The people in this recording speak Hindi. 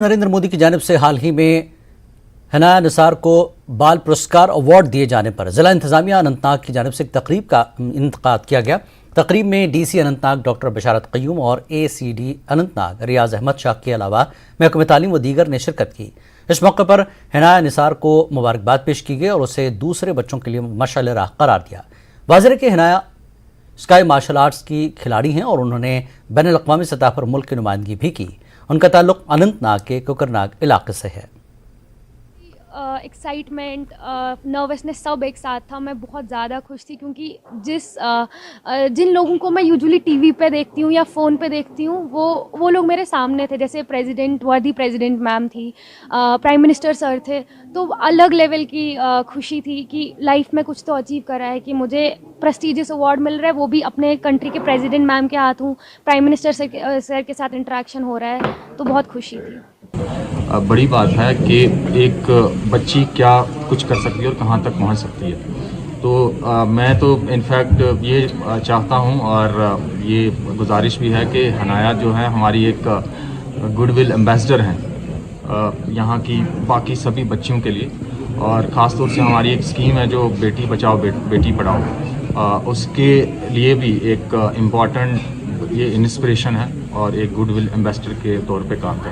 नरेंद्र मोदी की जानिब से हाल ही में हनाया निसार को बाल पुरस्कार अवार्ड दिए जाने पर जिला इंतजामिया अनंतनाग की जानिब से एक तकरीब का इनेकाद किया गया। तकरीब में डीसी अनंतनाग डॉक्टर बशारत क़य्यूम और एसीडी अनंतनाग रियाज अहमद शाह के अलावा महकमे तालीम व दीगर ने शिरकत की। इस मौके पर हनाया निसार को मुबारकबाद पेश की गई और उसे दूसरे बच्चों के लिए मशाल राह करार दिया। वाज़ेह के हनाया स्काई मार्शल आर्ट्स की खिलाड़ी हैं और उन्होंने बैनुल अक़वामी सतह पर मुल्क की नुमाइंदगी भी की। उनका ताल्लुक अनंतनाग के कुकरनाग इलाके से है। एक्साइटमेंट, नर्वसनेस सब एक साथ था। मैं बहुत ज़्यादा खुश थी क्योंकि जिन लोगों को मैं यूजुअली टीवी पे देखती हूँ या फ़ोन पे देखती हूँ वो लोग मेरे सामने थे। जैसे वर्दी प्रेसिडेंट मैम थी, प्राइम मिनिस्टर सर थे। तो अलग लेवल की खुशी थी कि लाइफ में कुछ तो अचीव करा है कि मुझे प्रेस्टिजियस अवार्ड मिल रहा है, वो भी अपने कंट्री के प्रेसिडेंट मैम के हाथों। प्राइम मिनिस्टर सर के साथ इंटरेक्शन हो रहा है तो बहुत खुशी थी। बड़ी बात है कि एक बच्ची क्या कुछ कर सकती है और कहाँ तक पहुँच सकती है। तो मैं तो इनफैक्ट ये चाहता हूँ और ये गुजारिश भी है कि हनाया जो है हमारी एक गुडविल एम्बेसडर हैं यहाँ की बाकी सभी बच्चियों के लिए, और ख़ास तौर से हमारी एक स्कीम है जो बेटी बचाओ बेटी पढ़ाओ, उसके लिए भी एक इम्पॉर्टेंट ये इंस्पिरेशन है और एक गुडविल एम्बेसडर के तौर पे काम करें।